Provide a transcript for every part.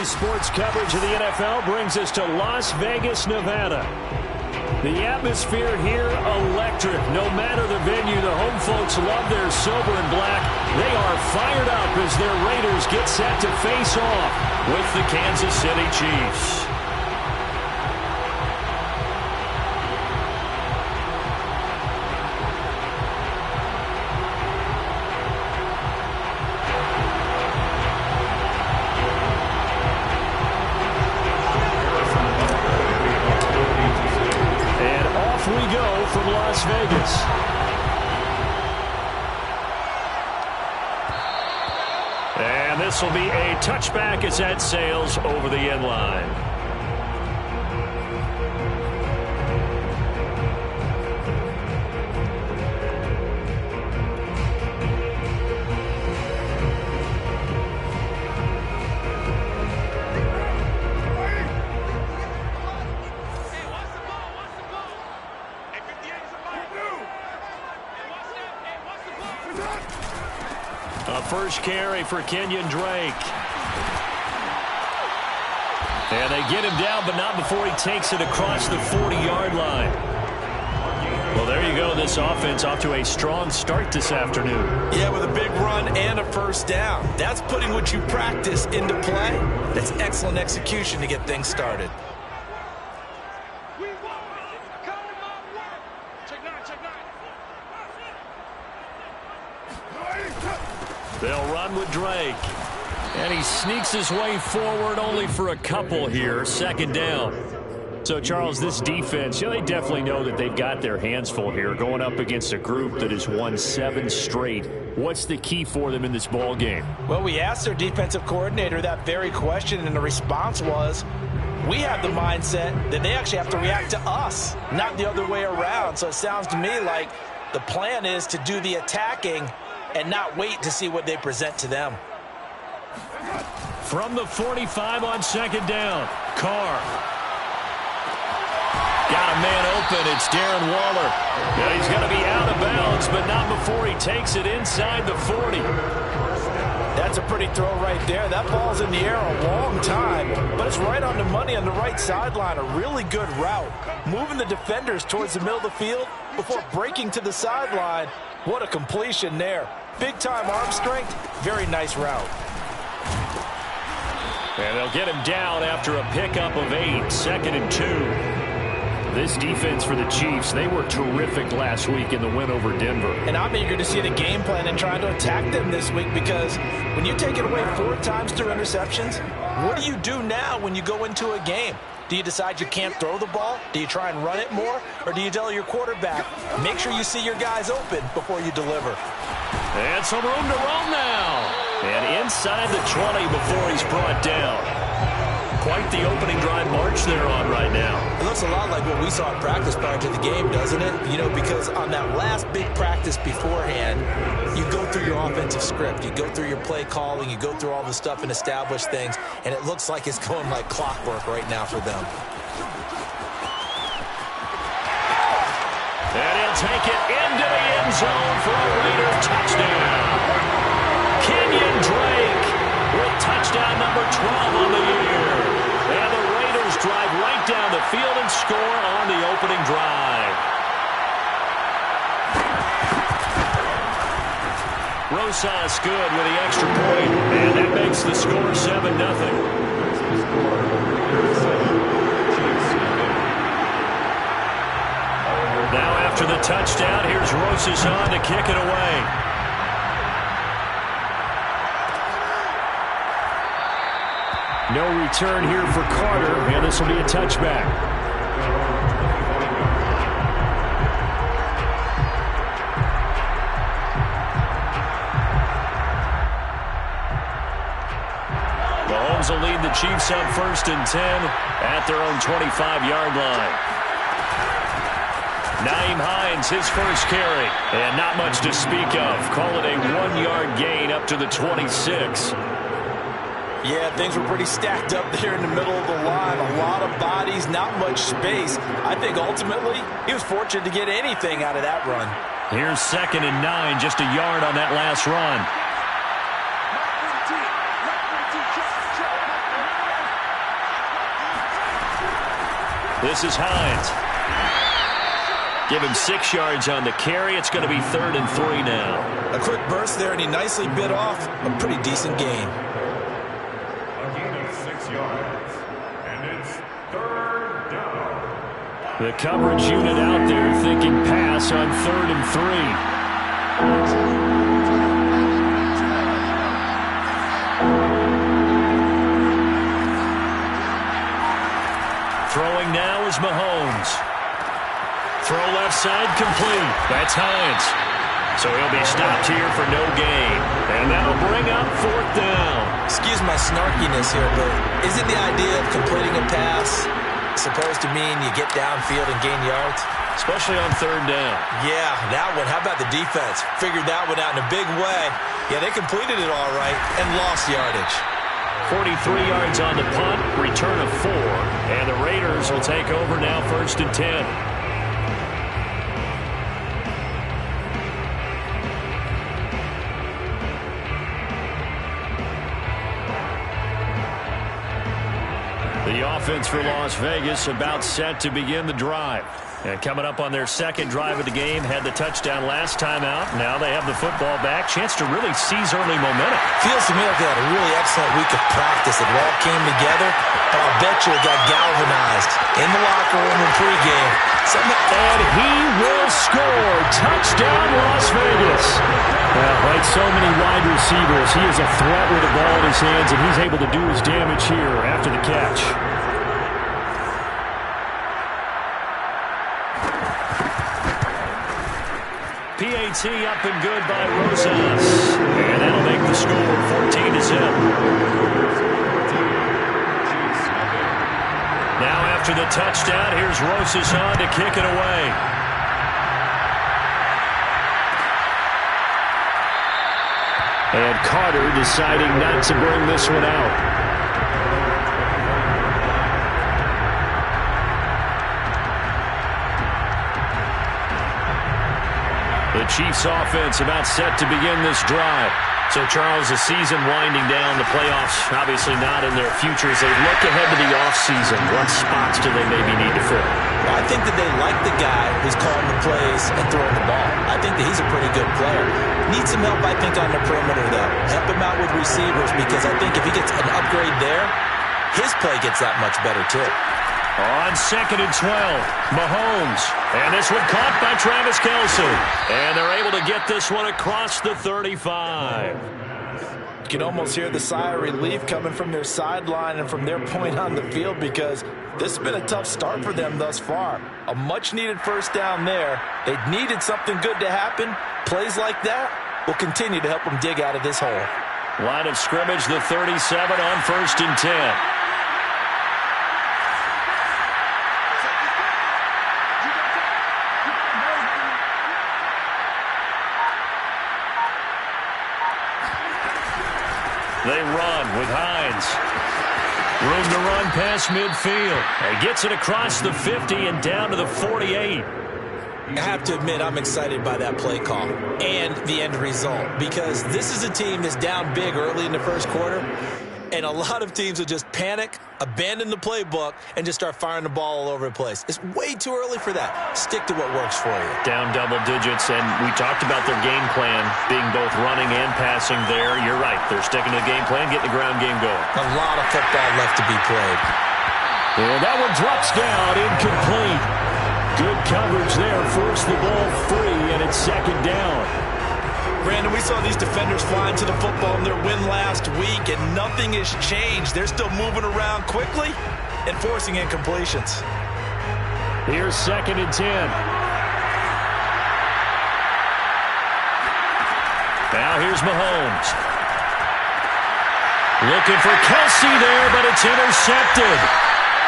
Today's sports coverage of the NFL brings us to Las Vegas, Nevada. The atmosphere here, electric. No matter the venue, the home folks love their silver and black. They are fired up as their Raiders get set to face off with the Kansas City Chiefs. From Las Vegas. And this will be a touchback as that sails over the end line. First carry for Kenyon Drake. And they get him down, but not before he takes it across the 40-yard line. Well, there you go. This offense off to a strong start this afternoon. Yeah, with a big run and a first down. That's putting what you practice into play. That's excellent execution to get things started. They'll run with Drake. And he sneaks his way forward only for a couple here. Second down. So, Charles, this defense, they definitely know that they've got their hands full here going up against a group that has won 7 straight. What's the key for them in this ball game? Well, we asked their defensive coordinator that very question, and the response was, we have the mindset that they actually have to react to us, not the other way around. So it sounds to me like the plan is to do the attacking and not wait to see what they present to them. From the 45 on second down, Carr. Got a man open. It's Darren Waller. And he's going to be out of bounds, but not before he takes it inside the 40. That's a pretty throw right there. That ball's in the air a long time, but it's right on the money on the right sideline. A really good route. Moving the defenders towards the middle of the field before breaking to the sideline. What a completion there. Big-time arm strength. Very nice route. And they'll get him down after a pickup of 8. Second and 2. This defense for the Chiefs, they were terrific last week in the win over Denver. And I'm eager to see the game plan and trying to attack them this week, because when you take it away 4 times through interceptions, what do you do now when you go into a game? Do you decide you can't throw the ball? Do you try and run it more? Or do you tell your quarterback, make sure you see your guys open before you deliver? And some room to roam now. And inside the 20 before he's brought down. Quite the opening drive march they're on right now. It looks a lot like what we saw in practice prior to the game, doesn't it? You know, because on that last big practice beforehand, you go through your offensive script. You go through your play calling. You go through all the stuff and establish things. And it looks like it's going like clockwork right now for them. And he'll take it into the end zone for a Raider touchdown. Kenyon Drake with touchdown number 12 on the year. And the Raiders drive right down the field and score on the opening drive. Rosas good with the extra point, and that makes the score 7-0. Now after the touchdown, here's Rosas on to kick it away. No return here for Carter, and this will be a touchback. Mahomes will lead the Chiefs on 1st and 10 at their own 25-yard line. Nyheim Hines, his first carry, and not much to speak of. Call it a 1-yard gain up to the 26. Yeah, things were pretty stacked up there in the middle of the line. A lot of bodies, not much space. I think ultimately he was fortunate to get anything out of that run. Here's 2nd and 9, just a yard on that last run. This is Hines. Give him 6 yards on the carry. It's going to be 3rd and 3 now. A quick burst there, and he nicely bit off a pretty decent gain. A gain of 6 yards, and it's 3rd down. The coverage unit out there thinking pass on 3rd and 3. Throwing now is Mahomes. Throw left side complete. That's Hines. So he'll be stopped here for no gain. And that'll bring up 4th down. Excuse my snarkiness here, but isn't the idea of completing a pass supposed to mean you get downfield and gain yards? Especially on 3rd down. Yeah, that one. How about the defense? Figured that one out in a big way. Yeah, they completed it all right and lost yardage. 43 yards on the punt, return of 4, and the Raiders will take over now 1st and 10. The offense for Las Vegas about set to begin the drive. And coming up on their 2nd drive of the game, had the touchdown last time out. Now they have the football back. Chance to really seize early momentum. Feels to me like they had a really excellent week of practice. It all came together, but I'll bet you it got galvanized in the locker room in pregame. And he will score. Touchdown, Las Vegas. Well, like so many wide receivers, he is a threat with the ball in his hands, and he's able to do his damage here after the catch. PAT up and good by Rosas. And that'll make the score 14-0. Now after the touchdown, here's Rosas on to kick it away. And Carter deciding not to bring this one out. The Chiefs offense about set to begin this drive. So, Charles, the season winding down, the playoffs obviously not in their future as they look ahead to the offseason. What spots do they maybe need to fill? Well, I think that they like the guy who's calling the plays and throwing the ball. I think that he's a pretty good player. Needs some help, I think, on the perimeter, though. Help him out with receivers because I think if he gets an upgrade there, his play gets that much better, too. On 2nd and 12, Mahomes. And this one caught by Travis Kelce. And they're able to get this one across the 35. You can almost hear the sigh of relief coming from their sideline and from their point on the field because this has been a tough start for them thus far. A much-needed 1st down there. They needed something good to happen. Plays like that will continue to help them dig out of this hole. Line of scrimmage, the 37 on 1st and 10. They run with Hines. Room to run past midfield. And gets it across the 50 and down to the 48. I have to admit, I'm excited by that play call and the end result because this is a team that's down big early in the 1st quarter, and a lot of teams will just panic, abandon the playbook, and just start firing the ball all over the place. It's way too early for that. Stick to what works for you. Down double digits, and we talked about their game plan being both running and passing there. You're right. They're sticking to the game plan, getting the ground game going. A lot of football left to be played. Well, that one drops down, incomplete. Good coverage there. Forced the ball free, and it's 2nd down. Brandon, we saw these defenders flying to the football in their win last week, and nothing has changed. They're still moving around quickly and forcing incompletions. Here's 2nd and 10. Now here's Mahomes. Looking for Kelce there, but it's intercepted.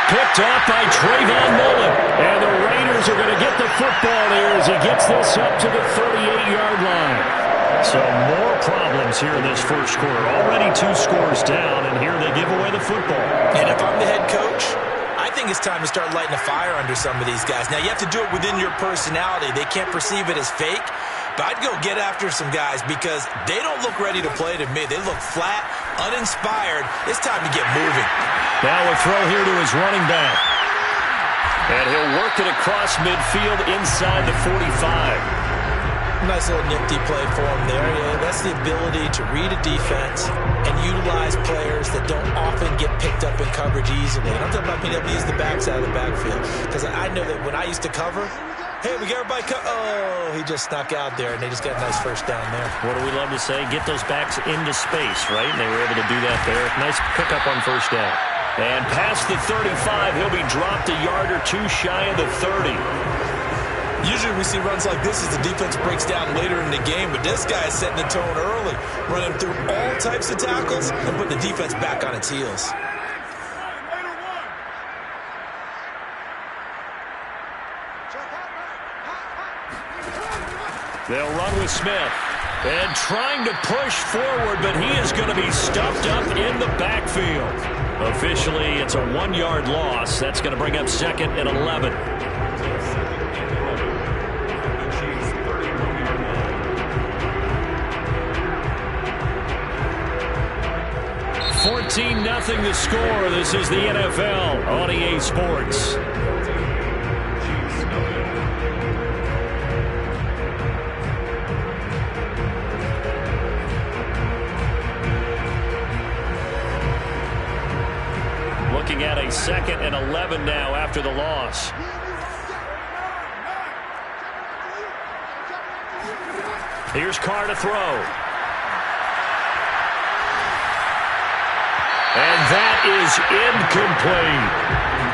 Picked off by Trayvon Mullen. And the Raiders are going to get the football there as he gets this up to the 38-yard line. So more problems here in this 1st quarter. Already 2 scores down, and here they give away the football. And if I'm the head coach, I think it's time to start lighting a fire under some of these guys. Now, you have to do it within your personality. They can't perceive it as fake. But I'd go get after some guys because they don't look ready to play to me. They look flat, uninspired. It's time to get moving. Now a throw here to his running back. And he'll work it across midfield inside the 45. Nice little nifty play for him there. Yeah, that's the ability to read a defense and utilize players that don't often get picked up in coverage easily. And I'm talking about being able to use the backside of the backfield. Because I know that when I used to cover, hey, we got everybody oh, he just snuck out there, and they just got a nice first down there. What do we love to say? Get those backs into space, right? And they were able to do that there. Nice pickup on first down. And past the 35, he'll be dropped a yard or two shy of the 30. Usually we see runs like this as the defense breaks down later in the game, but this guy is setting the tone early, running through all types of tackles and putting the defense back on its heels. They'll run with Smith. And trying to push forward, but he is going to be stuffed up in the backfield. Officially, it's a 1-yard loss. That's going to bring up second and 11. 14-0 the score. This is the NFL on EA Sports. Looking at a second and 11 now after the loss. Here's Carr to throw. And that is incomplete.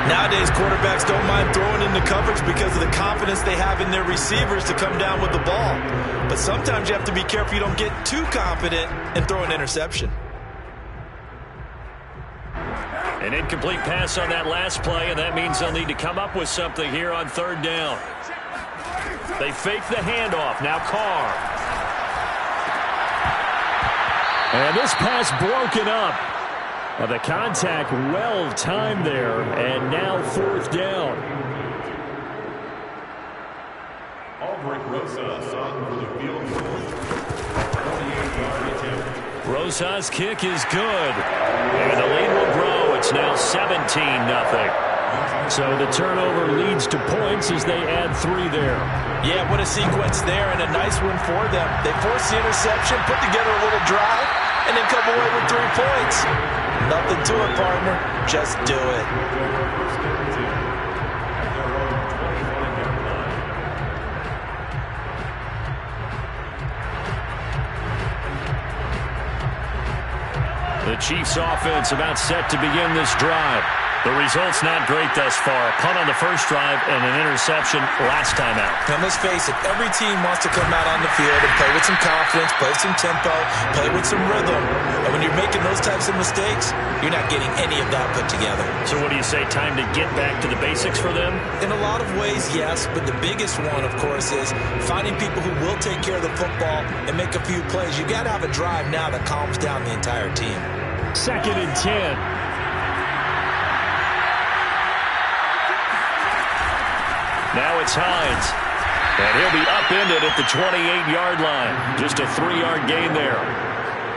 Nowadays, quarterbacks don't mind throwing into coverage because of the confidence they have in their receivers to come down with the ball. But sometimes you have to be careful you don't get too confident and throw an interception. An incomplete pass on that last play, and that means they'll need to come up with something here on third down. They fake the handoff. Now Carr. And this pass broken up. The contact well timed there, and now fourth down. Albrecht Rosas on for the field goal. 48-yard attempt. Rosas' kick is good, and the lead will grow. It's now 17-0. So the turnover leads to points as they add 3 there. Yeah, what a sequence there, and a nice one for them. They force the interception, put together a little drive, and then come away with 3 points. Nothing to it, partner. Just do it. The Chiefs' offense about set to begin this drive. The result's not great thus far. A punt on the first drive and an interception last time out. Now, let's face it, every team wants to come out on the field and play with some confidence, play with some tempo, play with some rhythm. And when you're making those types of mistakes, you're not getting any of that put together. So what do you say, time to get back to the basics for them? In a lot of ways, yes, but the biggest one, of course, is finding people who will take care of the football and make a few plays. You got to have a drive now that calms down the entire team. 2nd and 10. Now it's Hines. And he'll be upended at the 28-yard line. Just a 3-yard gain there.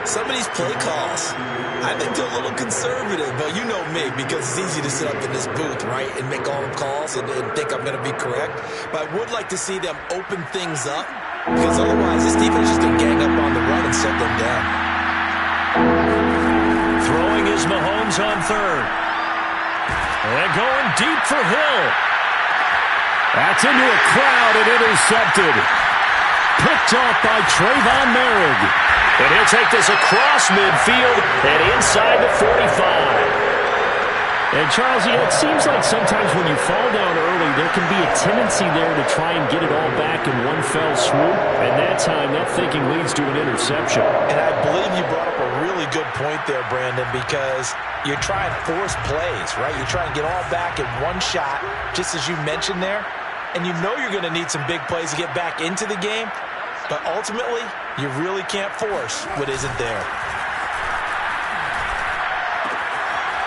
Some of these play calls, I think they're a little conservative. But you know me, because it's easy to sit up in this booth, right, and make all the calls and think I'm going to be correct. But I would like to see them open things up, because otherwise this defense is just going to gang up on the run and shut them down. Throwing is Mahomes on third. And going deep for Hill. That's into a crowd and intercepted. Picked off by Trayvon Merrick. And he'll take this across midfield and inside the 45. And Charles, it seems like sometimes when you fall down early, there can be a tendency there to try and get it all back in one fell swoop. And that time, that thinking leads to an interception. And I believe you brought up a really good point there, Brandon, because you're trying to force plays, right? You're trying to get all back in one shot, just as you mentioned there. And you know you're going to need some big plays to get back into the game. But ultimately, you really can't force what isn't there.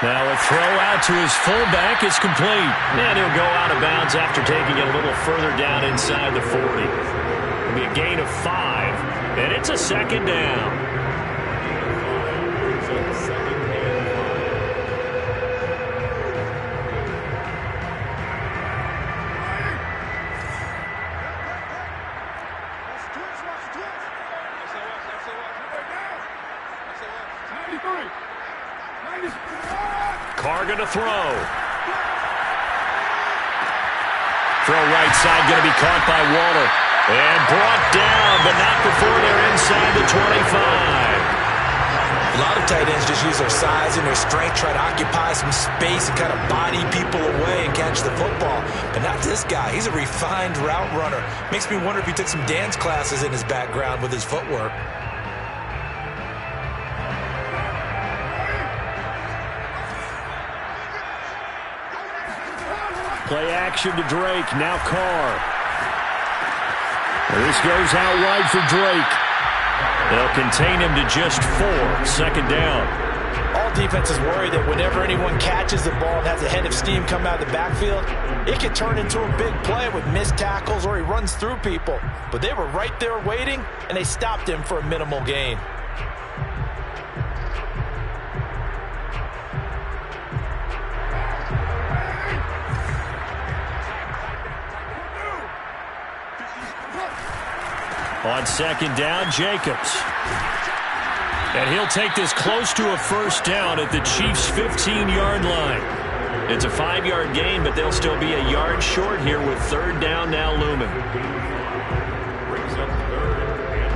Now a throw out to his fullback is complete. And he'll go out of bounds after taking it a little further down inside the 40. It'll be a gain of 5. And it's a 2nd down. Carr going to throw. Throw right side going to be caught by Waller. And brought down, but not before they're inside the 25. A lot of tight ends just use their size and their strength, try to occupy some space and kind of body people away and catch the football. But not this guy. He's a refined route runner. Makes me wonder if he took some dance classes in his background with his footwork. Play action to Drake. Now Carr. This goes out wide for Drake. They'll contain him to just 4. Second down. All defenses worry that whenever anyone catches the ball and has a head of steam come out of the backfield, it could turn into a big play with missed tackles or he runs through people. But they were right there waiting, and they stopped him for a minimal gain. On second down, Jacobs. And he'll take this close to a first down at the Chiefs' 15-yard line. It's a 5-yard gain, but they'll still be a yard short here with third down now looming. Brings up 3rd and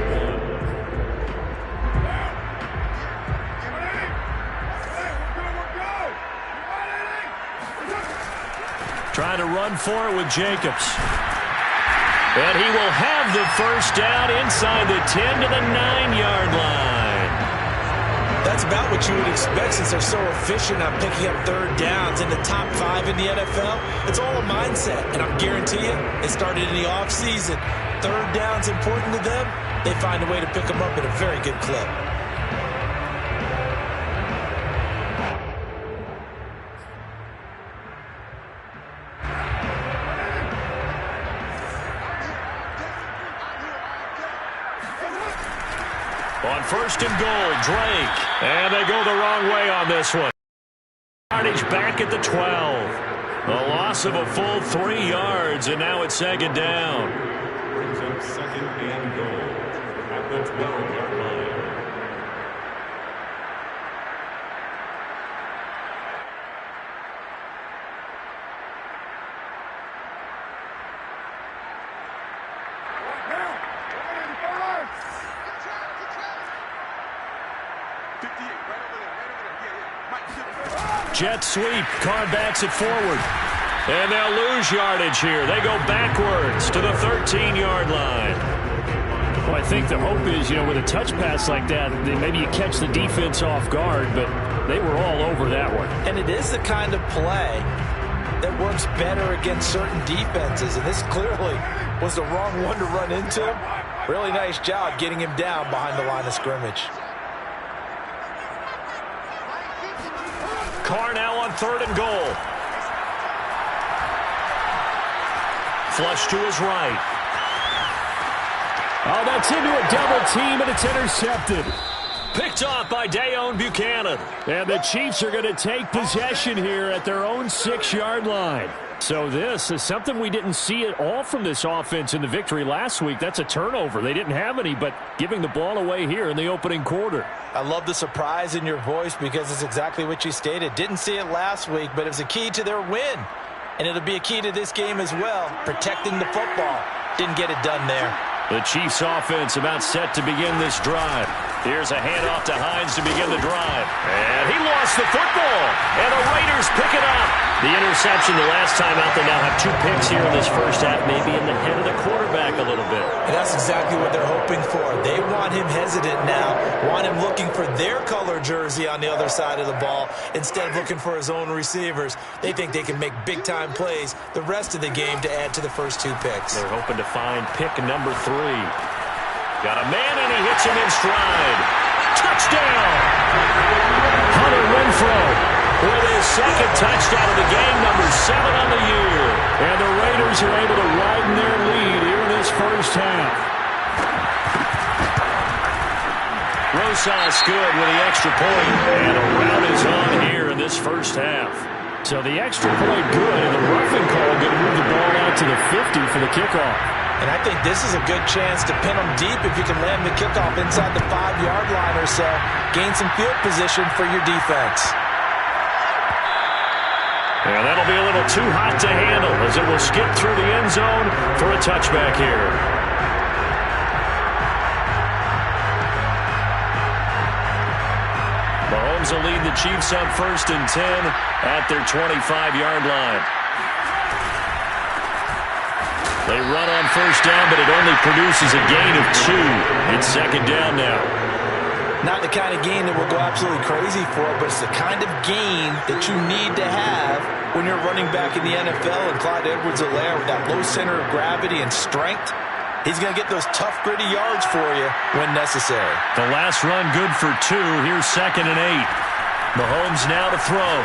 1. Trying to run for it with Jacobs. And he will have the first down inside the 10 to the 9-yard line. That's about what you would expect since they're so efficient on picking up third downs in the top 5 in the NFL. It's all a mindset, and I guarantee you, it started in the offseason. Third down's important to them. They find a way to pick them up at a very good clip. On 1st and goal, Drake. And they go the wrong way on this one. Yardage back at the 12. A loss of a full 3 yards, and now it's second down. Brings up 2nd and goal at the 12-yard line. Jet sweep. Carr backs it forward. And they'll lose yardage here. They go backwards to the 13-yard line. Well, I think the hope is, with a touch pass like that, maybe you catch the defense off guard, but they were all over that one. And it is the kind of play that works better against certain defenses, and this clearly was the wrong one to run into him. Really nice job getting him down behind the line of scrimmage. Carr now on 3rd and goal. Flush to his right. Oh, that's into a double team, and it's intercepted. Picked off by Dayon Buchanan. And the Chiefs are going to take possession here at their own 6-yard line. So this is something we didn't see at all from this offense in the victory last week. That's a turnover. They didn't have any, but giving the ball away here in the opening quarter. I love the surprise in your voice because it's exactly what you stated. Didn't see it last week, but it was a key to their win. And it'll be a key to this game as well, protecting the football. Didn't get it done there. The Chiefs offense about set to begin this drive. Here's a handoff to Hines to begin the drive. And he lost the football. And the Raiders pick it up. The interception the last time out. They now have 2 picks here in this first half, maybe in the head of the quarterback a little bit. And that's exactly what they're hoping for. They want him hesitant now, want him looking for their color jersey on the other side of the ball instead of looking for his own receivers. They think they can make big-time plays the rest of the game to add to the first 2 picks. They're hoping to find pick number 3. Got a man, and he hits him in stride. Touchdown! Hunter Renfrow with his second touchdown of the game, number 7 on the year. And the Raiders are able to widen their lead here in this first half. Rosas good with the extra point, and a rout is on here in this first half. So the extra point good, and the roughing call going to move the ball out to the 50 for the kickoff. And I think this is a good chance to pin them deep if you can land the kickoff inside the 5-yard line or so. Gain some field position for your defense. And that'll be a little too hot to handle as it will skip through the end zone for a touchback here. Mahomes will lead the Chiefs up 1st and 10 at their 25-yard line. They run on 1st down, but it only produces a gain of 2. It's 2nd down now. Not the kind of gain that will go absolutely crazy for, but it's the kind of gain that you need to have when you're running back in the NFL. And Clyde Edwards-Helaire, with that low center of gravity and strength, he's going to get those tough, gritty yards for you when necessary. The last run good for 2. Here's 2nd and 8. Mahomes now to throw.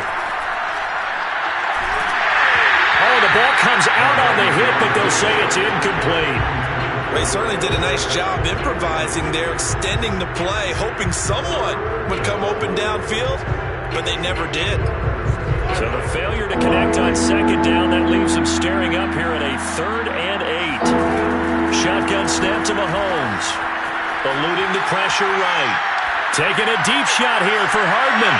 Oh, the ball comes out on the hit, but they'll say it's incomplete. They certainly did a nice job improvising there, extending the play, hoping someone would come open downfield, but they never did. So the failure to connect on 2nd down, that leaves them staring up here at a 3rd and 8. Shotgun snap to Mahomes. Eluding the pressure right. Taking a deep shot here for Hardman.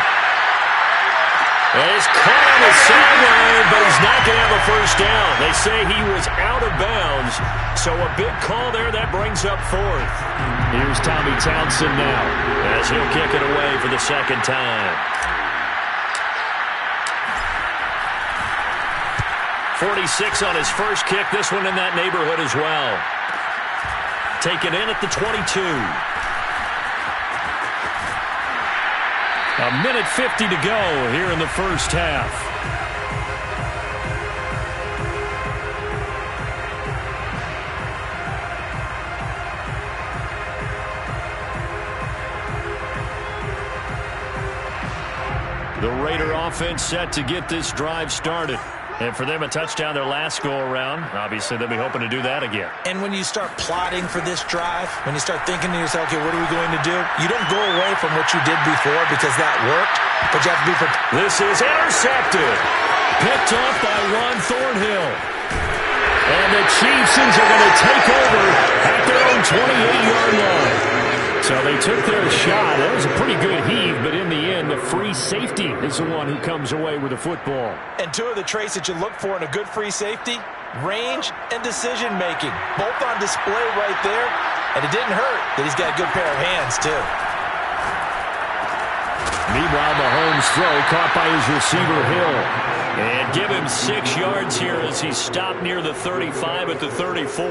And he's caught on the sideline, but he's not going to have a 1st down. They say he was out of bounds, so a big call there that brings up 4th. Here's Tommy Townsend now as he'll kick it away for the 2nd time. 46 on his first kick. This one in that neighborhood as well. Taken in at the 22. A minute 50 to go here in the first half. The Raider offense set to get this drive started. And for them, a touchdown their last go-around. Obviously, they'll be hoping to do that again. And when you start plotting for this drive, when you start thinking to yourself, okay, what are we going to do? You don't go away from what you did before because that worked, but you have to be prepared. This is intercepted. Picked off by Ron Thornhill. And the Chiefs are going to take over at their own 28-yard line. So they took their shot. That was a pretty good heave, but in the end, the free safety is the one who comes away with the football. And 2 of the traits that you look for in a good free safety, range and decision-making, both on display right there. And it didn't hurt that he's got a good pair of hands, too. Meanwhile, Mahomes' throw caught by his receiver, Hill. And give him 6 yards here as he stopped near the 35 at the 34.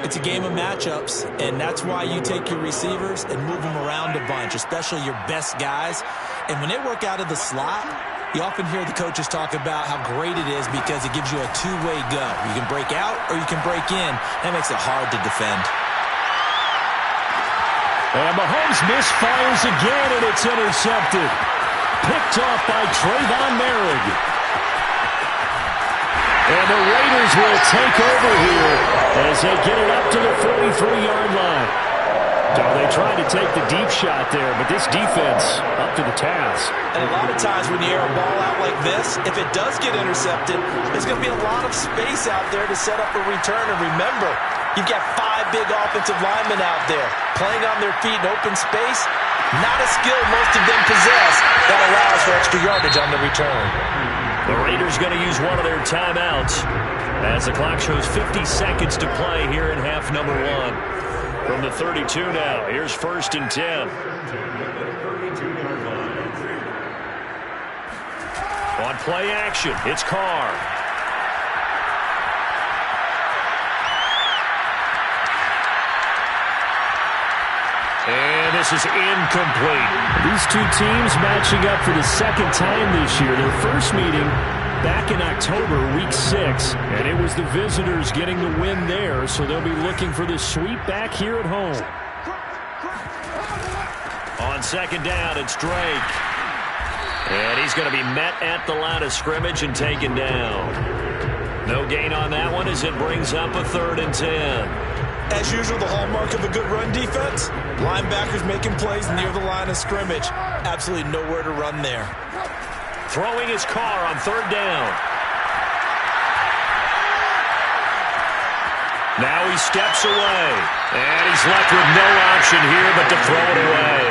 It's a game of matchups, and that's why you take your receivers and move them around a bunch, especially your best guys. And when they work out of the slot, you often hear the coaches talk about how great it is because it gives you a two-way go. You can break out or you can break in. That makes it hard to defend. And Mahomes misfires again, and it's intercepted. Picked off by Trayvon Merrick. And the Raiders will take over here as they get it up to the 43-yard line. So they tried to take the deep shot there, but this defense up to the task. And a lot of times when you air a ball out like this, if it does get intercepted, there's going to be a lot of space out there to set up a return. And remember, you've got 5 big offensive linemen out there playing on their feet in open space. Not a skill most of them possess that allows for extra yardage on the return. The Raiders going to use one of their timeouts as the clock shows 50 seconds to play here in half number 1. From the 32 now, here's 1st and 10. On play action, it's Carr. And this is incomplete. These 2 teams matching up for the 2nd time this year. Their first meeting back in October, week 6. And it was the visitors getting the win there, so they'll be looking for the sweep back here at home. On 2nd down, it's Drake. And he's going to be met at the line of scrimmage and taken down. No gain on that one as it brings up a 3rd and 10. As usual, the hallmark of a good run defense, linebackers making plays near the line of scrimmage. Absolutely nowhere to run there. Throwing his Carr on 3rd down. Now he steps away. And he's left with no option here but to throw it away.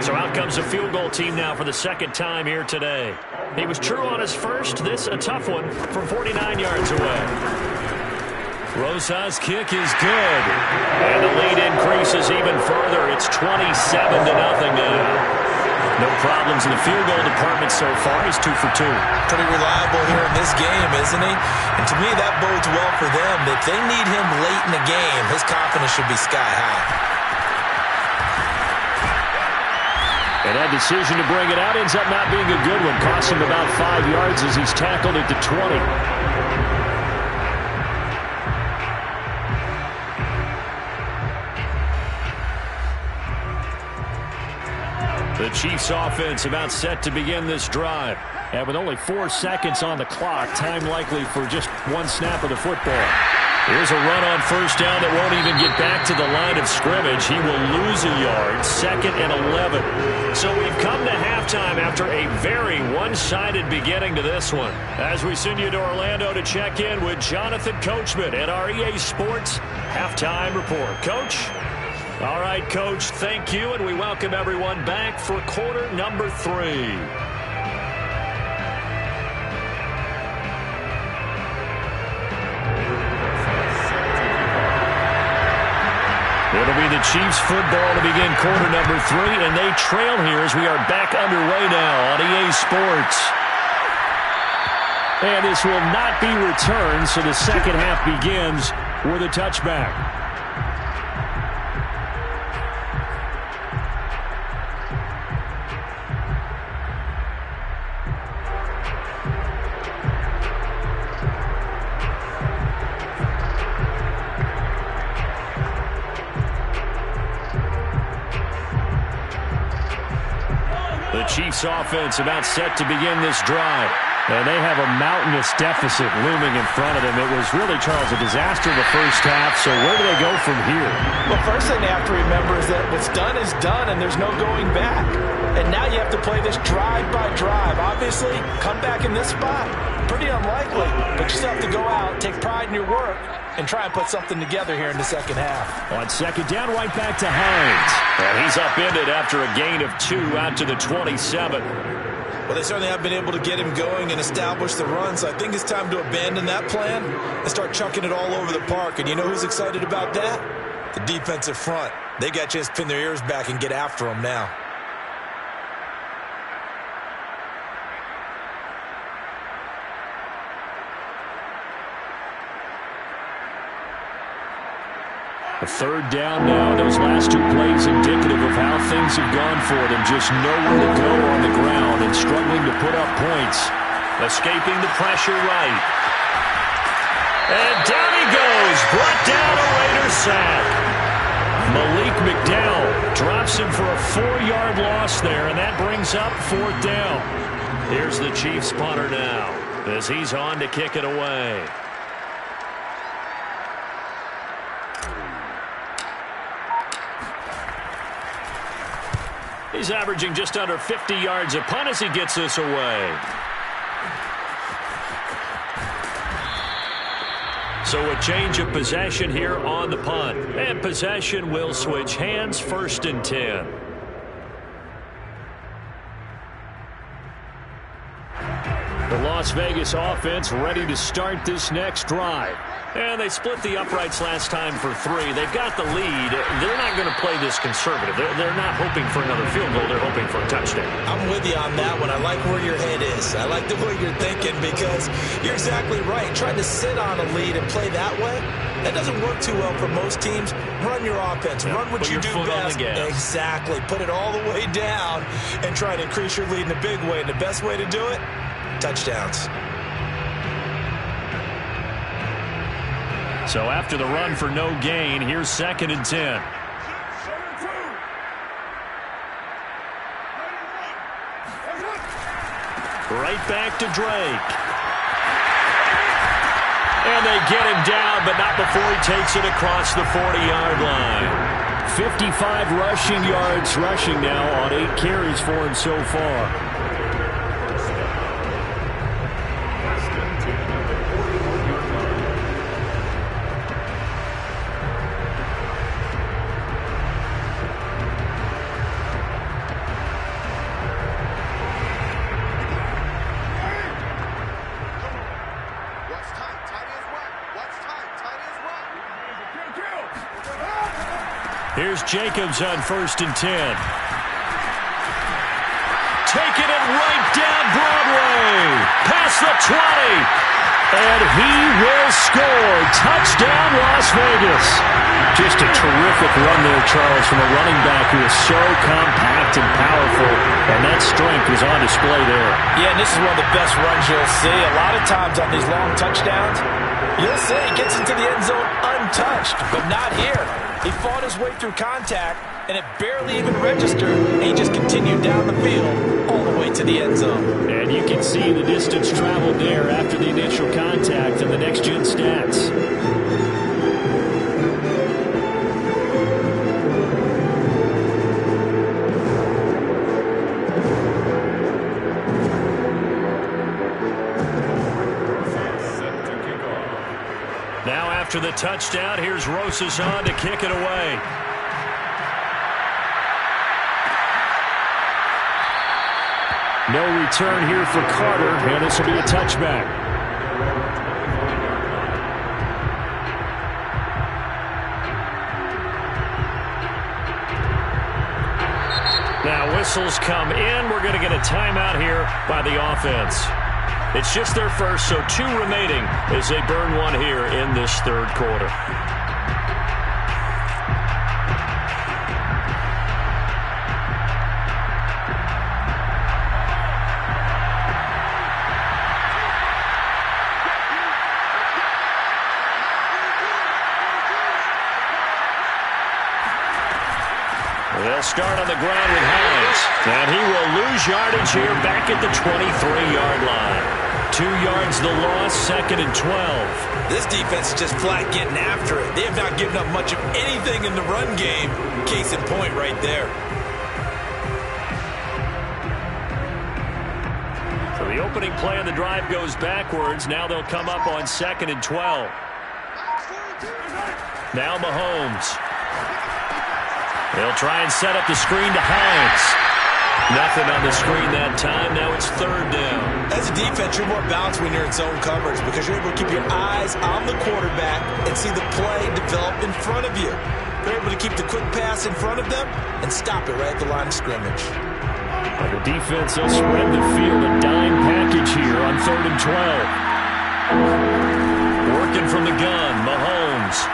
So out comes a field goal team now for the second time here today. He was true on his first. This a tough one from 49 yards away. Rosa's kick is good. And the lead increases even further. It's 27-0 now. No problems in the field goal department so far. He's 2 for 2. Pretty reliable here in this game, isn't he? And to me, that bodes well for them. If they need him late in the game, his confidence should be sky high. And that decision to bring it out ends up not being a good one. Costs him about 5 yards as he's tackled at the 20. The Chiefs offense about set to begin this drive. And with only 4 seconds on the clock, time likely for just one snap of the football. Here's a run on first down that won't even get back to the line of scrimmage. He will lose a yard, 2nd and 11. So we've come to halftime after a very one-sided beginning to this one. As we send you to Orlando to check in with Jonathan Coachman at our EA Sports Halftime Report. Coach? All right, Coach, thank you, and we welcome everyone back for quarter number 3. It'll be the Chiefs football to begin quarter number 3, and they trail here as we are back underway now on EA Sports. And this will not be returned, so the second half begins with a touchback. The Chiefs offense about set to begin this drive. And they have a mountainous deficit looming in front of them. It was really, Charles, a disaster in the first half. So where do they go from here? Well, first thing they have to remember is that what's done is done, and there's no going back. And now you have to play this drive by drive. Obviously, come back in this spot, pretty unlikely. But you still have to go out, take pride in your work, and try and put something together here in the second half. On second down, right back to Hines. And he's upended after a gain of 2 out to the 27. Well, they certainly have been able to get him going and establish the run, so I think it's time to abandon that plan and start chucking it all over the park. And you know who's excited about that? The defensive front. They got a chance to pin their ears back and get after him now. A third down now. Those last 2 plays indicative of how things have gone for them. Just nowhere to go on the ground and struggling to put up points. Escaping the pressure right. And down he goes. Brought down a Raider sack. Malik McDowell drops him for a 4-yard loss there, and that brings up 4th down. Here's the Chiefs punter now as he's on to kick it away. He's averaging just under 50 yards a punt as he gets this away. So a change of possession here on the punt. And possession will switch hands, 1st and 10. The Las Vegas offense ready to start this next drive. And they split the uprights last time for 3. They've got the lead. They're not going to play this conservative. They're not hoping for another field goal. They're hoping for a touchdown. I'm with you on that one. I like where your head is. I like the way you're thinking because you're exactly right. Trying to sit on a lead and play that way, that doesn't work too well for most teams. Run your offense. Run what you do best. Exactly. Put it all the way down and try to increase your lead in a big way. And the best way to do it, touchdowns. So after the run for no gain, here's 2nd and 10. Right back to Drake. And they get him down, but not before he takes it across the 40-yard line. 55 rushing yards rushing now on 8 carries for him so far. Here's Jacobs on 1st and 10. Taking it right down Broadway. Past the 20. And he will score. Touchdown, Las Vegas. Just a terrific run there, Charles, from a running back who is so compact and powerful. And that strength was on display there. Yeah, and this is one of the best runs you'll see. A lot of times on these long touchdowns, you'll see he gets into the end zone untouched, but not here. He fought his way through contact, and it barely even registered, and he just continued down the field all the way to the end zone. And you can see the distance traveled there after the initial contact in the next-gen stats. Now after the touchdown, here's Rosas on to kick it away. No return here for Carter, and this will be a touchback. Now whistles come in. We're going to get a timeout here by the offense. It's just their first, so 2 remaining as they burn one here in this third quarter. They'll start on the ground with Hines, and he will lose yardage here back at the 23-yard line. 2 yards the loss, 2nd and 12. This defense is just flat getting after it. They have not given up much of anything in the run game. Case in point right there. So the opening play of the drive goes backwards. Now they'll come up on 2nd and 12. Now Mahomes. They'll try and set up the screen to Hines. Nothing on the screen that time. Now it's 3rd down. As a defense, you're more balanced when you're in zone coverage because you're able to keep your eyes on the quarterback and see the play develop in front of you. They're able to keep the quick pass in front of them and stop it right at the line of scrimmage. The defense will spread the field, a dime package here on 3rd and 12. Working from the gun, Mahomes.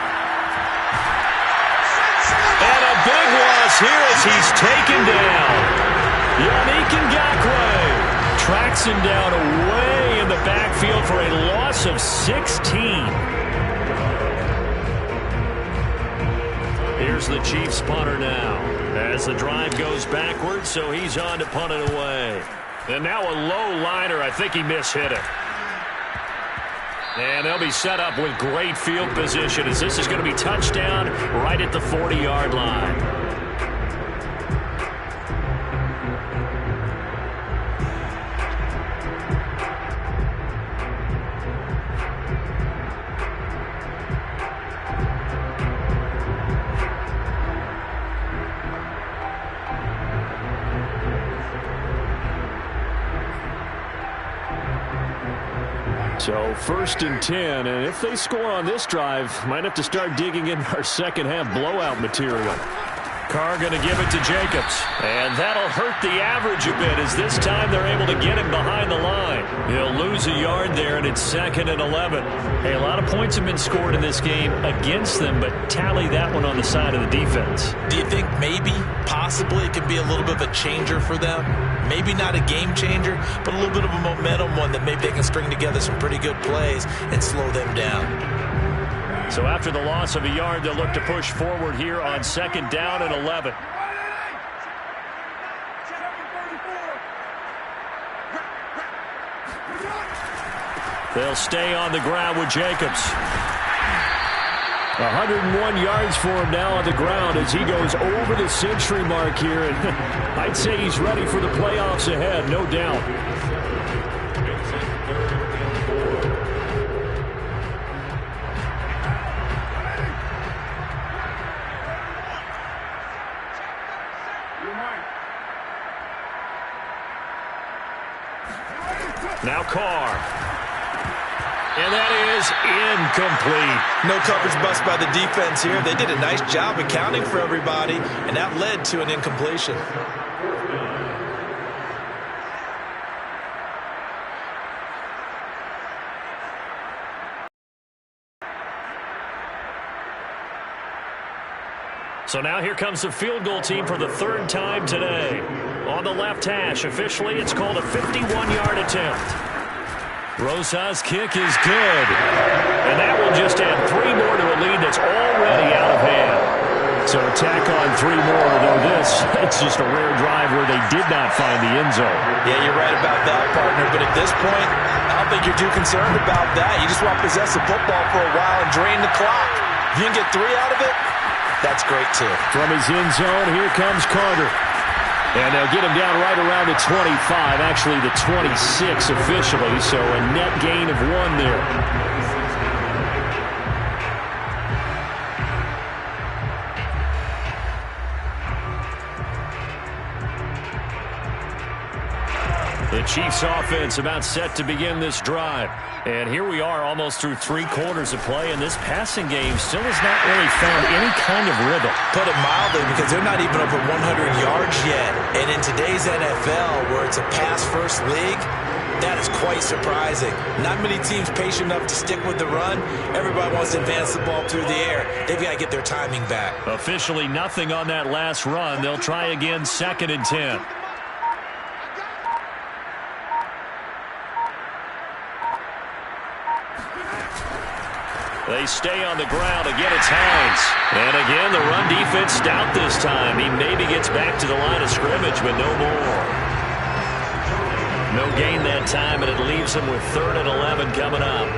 And a big loss here as he's taken down. Yannick Ngakoue tracks him down away in the backfield for a loss of 16. Here's the Chiefs punter now as the drive goes backwards, so he's on to punt it away. And now a low liner. I think he mishit it. And they'll be set up with great field position as this is going to be touchdown right at the 40-yard line. So 1st and 10, and if they score on this drive, might have to start digging in our second half blowout material. Carr going to give it to Jacobs, and that'll hurt the average a bit as this time they're able to get him behind the line. He'll lose a yard there, and it's 2nd and 11. Hey, a lot of points have been scored in this game against them, but tally that one on the side of the defense. Do you think maybe, possibly, it can be a little bit of a changer for them? Maybe not a game changer, but a little bit of a momentum one that maybe they can string together some pretty good plays and slow them down. So after the loss of a yard, they'll look to push forward here on 2nd down and 11. They'll stay on the ground with Jacobs. 101 yards for him now on the ground as he goes over the century mark here. And I'd say he's ready for the playoffs ahead, no doubt. Now Carr. And that is incomplete. No coverage bust by the defense here. They did a nice job accounting for everybody, and that led to an incompletion. So now here comes the field goal team for the third time today. On the left hash, officially, it's called a 51-yard attempt. Rosa's kick is good. And that will just add 3 more to a lead that's already out of hand. So tack on 3 more, though it's just a rare drive where they did not find the end zone. Yeah, you're right about that, partner. But at this point, I don't think you're too concerned about that. You just want to possess the football for a while and drain the clock. If you can get 3 out of it, that's great, too. From his end zone, here comes Carter. And they'll get him down right around the 25, actually the 26 officially, so a net gain of 1 there. The Chiefs offense about set to begin this drive. And here we are almost through 3 quarters of play, and this passing game still has not really found any kind of rhythm. Put it mildly, because they're not even over 100 yards yet. And in today's NFL, where it's a pass-first league, that is quite surprising. Not many teams patient enough to stick with the run. Everybody wants to advance the ball through the air. They've got to get their timing back. Officially nothing on that last run. They'll try again 2nd and 10. They stay on the ground. Again, it's Hines. And again, the run defense stout this time. He maybe gets back to the line of scrimmage, but no more. No gain that time, and it leaves him with 3rd and 11 coming up.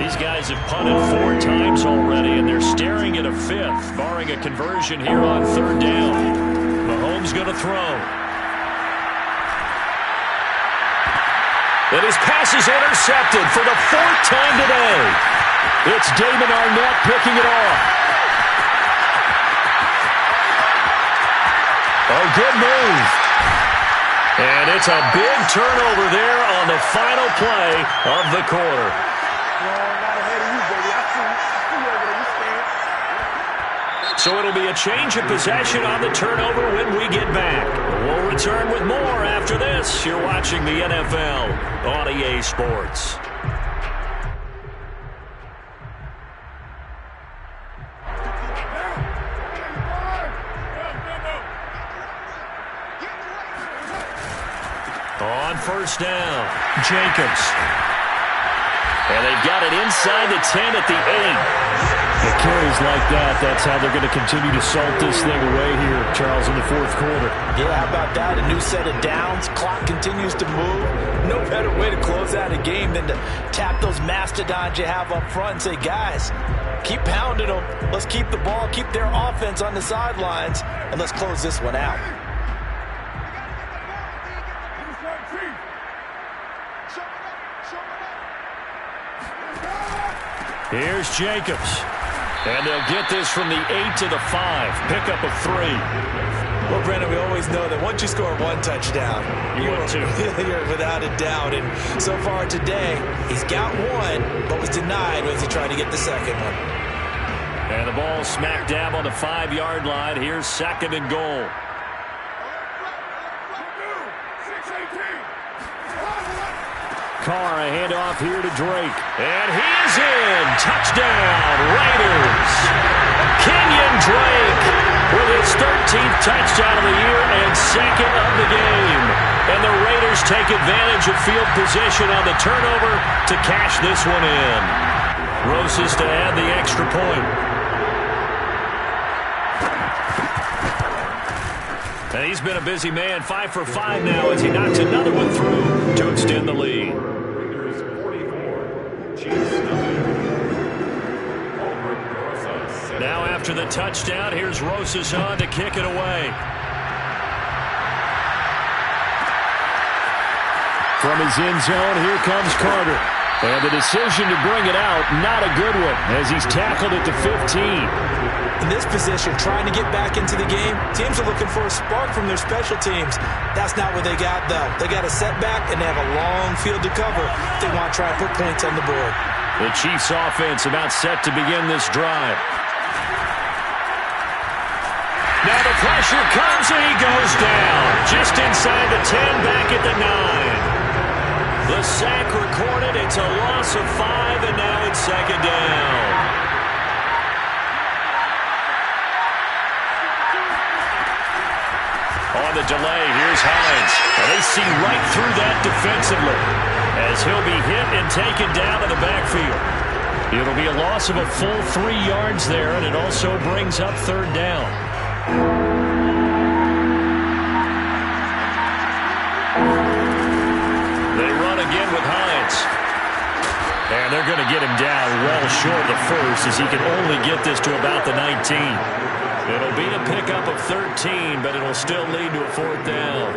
These guys have punted 4 times already, and they're staring at a 5th, barring a conversion here on 3rd down. Mahomes going to throw. And his pass is intercepted for the 4th time today. It's Damon Arnett picking it off. Oh, good move. And it's a big turnover there on the final play of the quarter. So it'll be a change of possession on the turnover when we get back. We'll return with more after this. You're watching the NFL on EA Sports. On 1st down, Jacobs. And they've got it inside the 10 at the 8. The carries like that, that's how they're going to continue to salt this thing away here, Charles, in the 4th quarter. Yeah, how about that? A new set of downs. Clock continues to move. No better way to close out a game than to tap those mastodons you have up front and say, guys, keep pounding them. Let's keep the ball, keep their offense on the sidelines, and let's close this one out. Here's Jacobs. And they'll get this from the 8 to the 5. Pickup of 3. Well, Brandon, we always know that once you score 1 touchdown, you're without a doubt. And so far today, he's got 1, but was denied as he tried to get the 2nd one. And the ball smack dab on the 5-yard line. Here's 2nd and goal. Carr, a handoff here to Drake. And he is in. Touchdown, Raiders. Kenyon Drake with his 13th touchdown of the year and 2nd of the game. And the Raiders take advantage of field position on the turnover to cash this one in. Roses to add the extra point. And he's been a busy man, 5 for 5 now as he knocks another one through to extend the lead. Now after the touchdown, here's Rosas on to kick it away. From his end zone, here comes Carter. And the decision to bring it out, not a good one, as he's tackled at the 15. In this position, trying to get back into the game, teams are looking for a spark from their special teams. That's not what they got, though. They got a setback, and they have a long field to cover if they want to try and put points on the board. The Chiefs offense about set to begin this drive. Now the pressure comes, and he goes down. Just inside the 10, back at the 9. The sack recorded. It's a loss of 5, and now it's second down. On the delay, here's Hines. And they see right through that defensively as he'll be hit and taken down in the backfield. It'll be a loss of a full 3 yards there, and it also brings up third down. They run again with Hines. And they're going to get him down well short of the first as he can only get this to about the 19. It'll be a pickup of 13, but it'll still lead to a fourth down.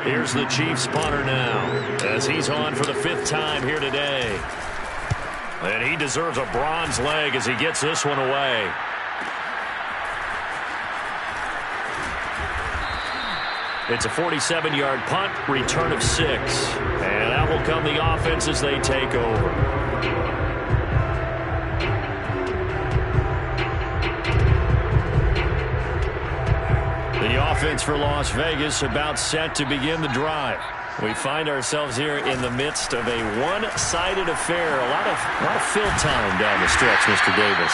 Here's the Chiefs punter now as he's on for the 5th time here today. And he deserves a bronze leg as he gets this one away. It's a 47-yard punt, return of 6. And that will come the offense as they take over. The offense for Las Vegas about set to begin the drive. We find ourselves here in the midst of a one-sided affair. A lot of fill time down the stretch, Mr. Davis.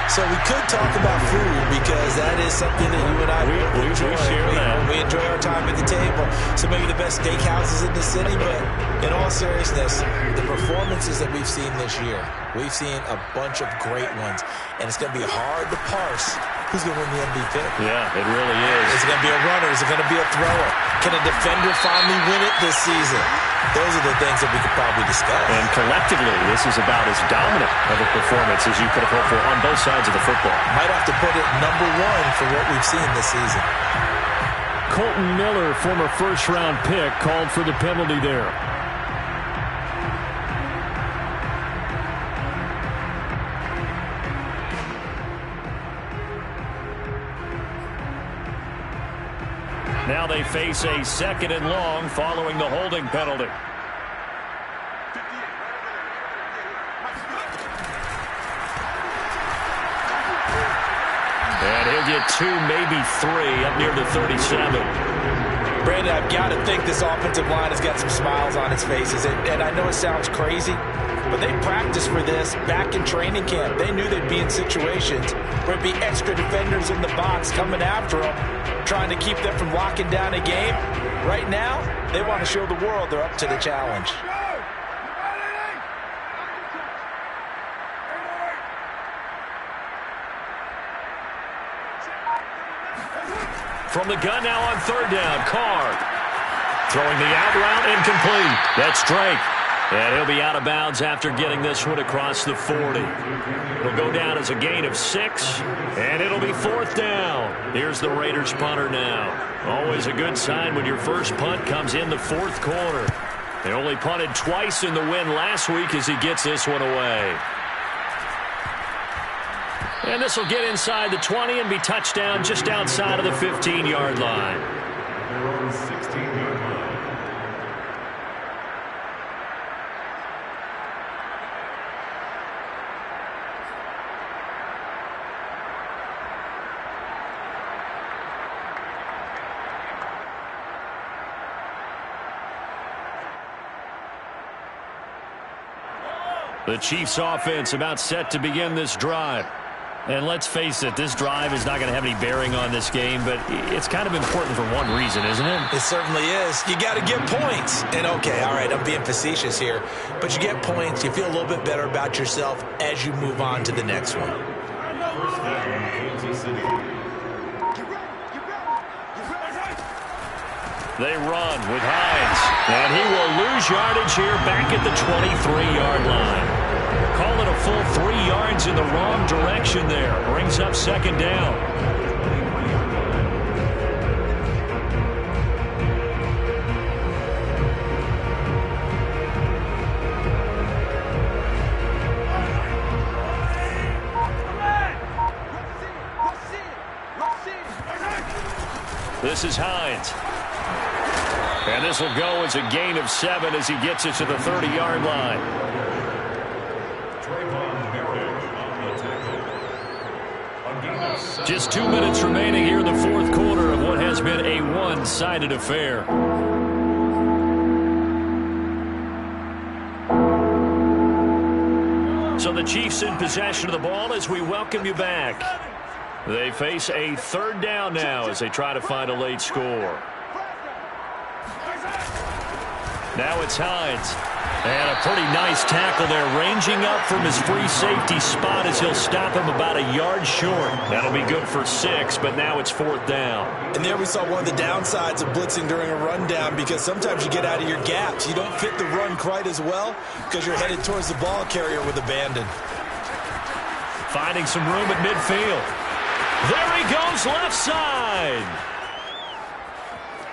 So we could talk about food because that is something that you and I enjoy. We share that. We enjoy our time at the table. So maybe the best steakhouses in the city, but in all seriousness, the performances that we've seen this year, we've seen a bunch of great ones, and it's going to be hard to parse who's going to win the MVP. Yeah, it really is. Is it going to be a runner? Is it going to be a thrower? Can a defender finally win it this season? Those are the things that we could probably discuss. And collectively, this is about as dominant of a performance as you could have hoped for on both sides of the football. Might have to put it number 1 for what we've seen this season. Colton Miller, former first-round pick, called for the penalty there. Now they face a 2nd and long following the holding penalty. And he'll get 2, maybe 3 up near the 37. Brandon, I've got to think this offensive line has got some smiles on its faces. And I know it sounds crazy, but they practiced for this back in training camp. They knew they'd be in situations where it'd be extra defenders in the box coming after them, trying to keep them from locking down a game. Right now, they want to show the world they're up to the challenge. From the gun now on 3rd down, Carr throwing the out route incomplete. That's Drake. And he'll be out of bounds after getting this one across the 40. It'll go down as a gain of 6, and it'll be 4th down. Here's the Raiders punter now. Always a good sign when your first punt comes in the 4th quarter. They only punted twice in the win last week as he gets this one away. And this will get inside the 20 and be touchdown just outside of the 15-yard line. They're on the 16-yard line. The Chiefs offense about set to begin this drive. And let's face it, this drive is not going to have any bearing on this game, but it's kind of important for one reason, isn't it? It certainly is. You got to get points. And okay, all right, I'm being facetious here, but you get points, you feel a little bit better about yourself as you move on to the next one. First down, Kansas City. They run with Hines, and he will lose yardage here back at the 23-yard line. Call it a full 3 yards in the wrong direction there. Brings up 2nd down. This is Hines. And this will go as a gain of 7 as he gets it to the 30-yard line. Just 2 minutes remaining here in the fourth quarter of what has been a one-sided affair. So the Chiefs in possession of the ball as we welcome you back. They face a third down now as they try to find a late score. Now it's Hines. And a pretty nice tackle there, ranging up from his free safety spot as he'll stop him about a yard short. That'll be good for 6, but now it's 4th down. And there we saw one of the downsides of blitzing during a rundown, because sometimes you get out of your gaps. You don't fit the run quite as well because you're headed towards the ball carrier with abandon. Finding some room at midfield. There he goes, left side.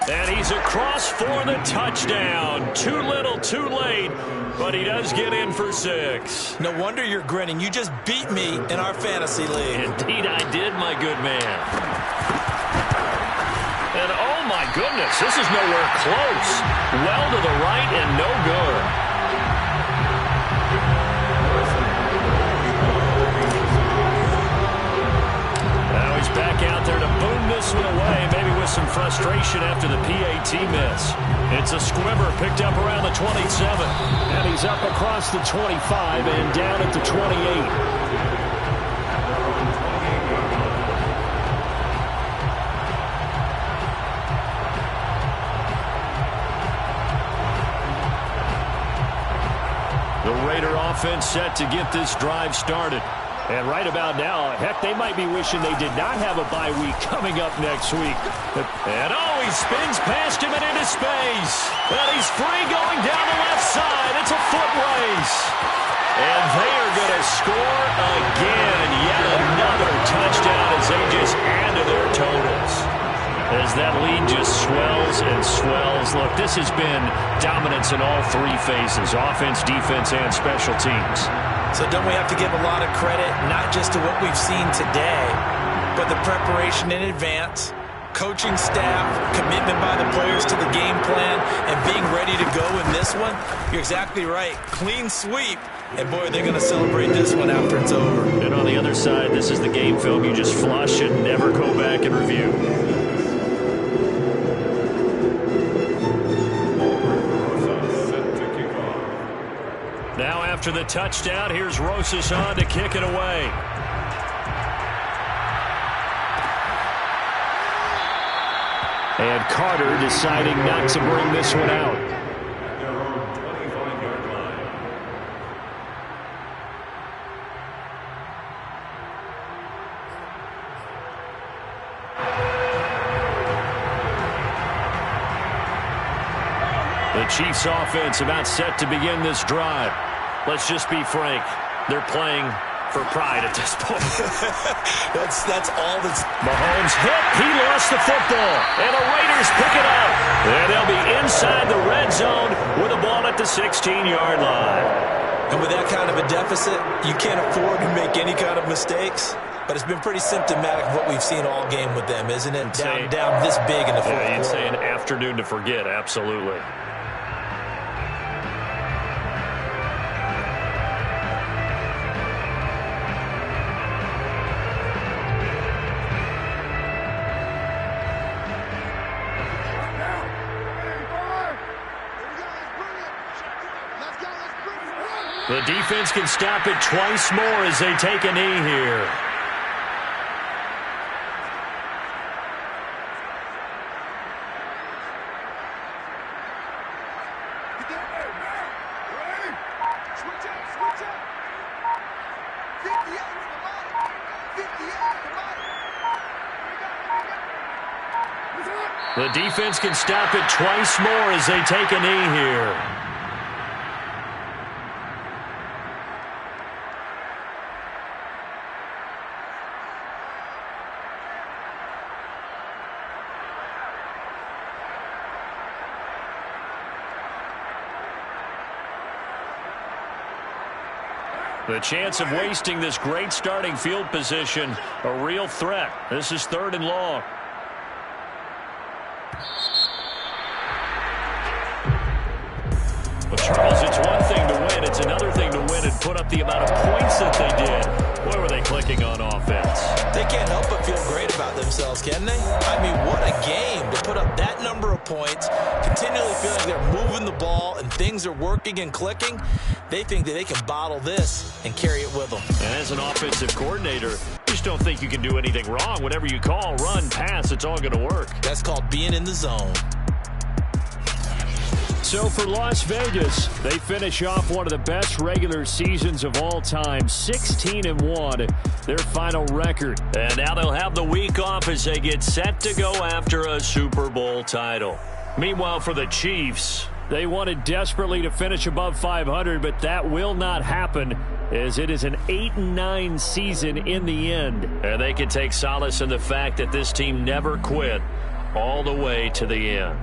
And he's across for the touchdown. Too little, too late, but he does get in for 6. No wonder you're grinning. You just beat me in our fantasy league. Indeed I did, my good man. And oh my goodness, this is nowhere close. Well to the right and no good. Now he's back out there to boom this one away, maybe with some frustration after the PAT miss. It's a squibber picked up around the 27. And he's up across the 25 and down at the 28. The Raider offense set to get this drive started. And right about now, heck, they might be wishing they did not have a bye week coming up next week. And oh, he spins past him and into space. And he's free going down the left side. It's a foot race. And they are going to score again. Yet another touchdown as they just add to their totals. As that lead just swells and swells. Look, this has been dominance in all 3 phases, offense, defense, and special teams. So don't we have to give a lot of credit, not just to what we've seen today, but the preparation in advance, coaching staff, commitment by the players to the game plan, and being ready to go in this one? You're exactly right. Clean sweep. And, boy, they're going to celebrate this one after it's over. And on the other side, this is the game film you just flush and never go back and review. Now after the touchdown, here's Rosas on to kick it away. And Carter deciding not to bring this one out. The Chiefs offense about set to begin this drive. Let's just be frank. They're playing for pride at this point. that's all that's... Mahomes hit. He lost the football. And the Raiders pick it up. And they'll be inside the red zone with the ball at the 16-yard line. And with that kind of a deficit, you can't afford to make any kind of mistakes. But it's been pretty symptomatic of what we've seen all game with them, isn't it? Down this big in the fourth quarter. You'd say an afternoon to forget, absolutely. The defense can stop it twice more as they take a knee here. The defense can stop it twice more as they take a knee here. The chance of wasting this great starting field position, a real threat. This is 3rd and long. Well, Charles, it's one thing to win. It's another thing to win and put up the amount of points that they did. Where were they clicking on offense? They can't help but feel great about themselves, can they? I mean, what a game to put up that number of points, continually feeling like they're moving the ball and things are working and clicking. They think that they can bottle this and carry it with them. And as an offensive coordinator, you just don't think you can do anything wrong. Whatever you call, run, pass, it's all going to work. That's called being in the zone. So for Las Vegas, they finish off one of the best regular seasons of all time, 16-1, their final record. And now they'll have the week off as they get set to go after a Super Bowl title. Meanwhile, for the Chiefs, they wanted desperately to finish above 500, but that will not happen as it is an 8-9 season in the end. And they can take solace in the fact that this team never quit all the way to the end.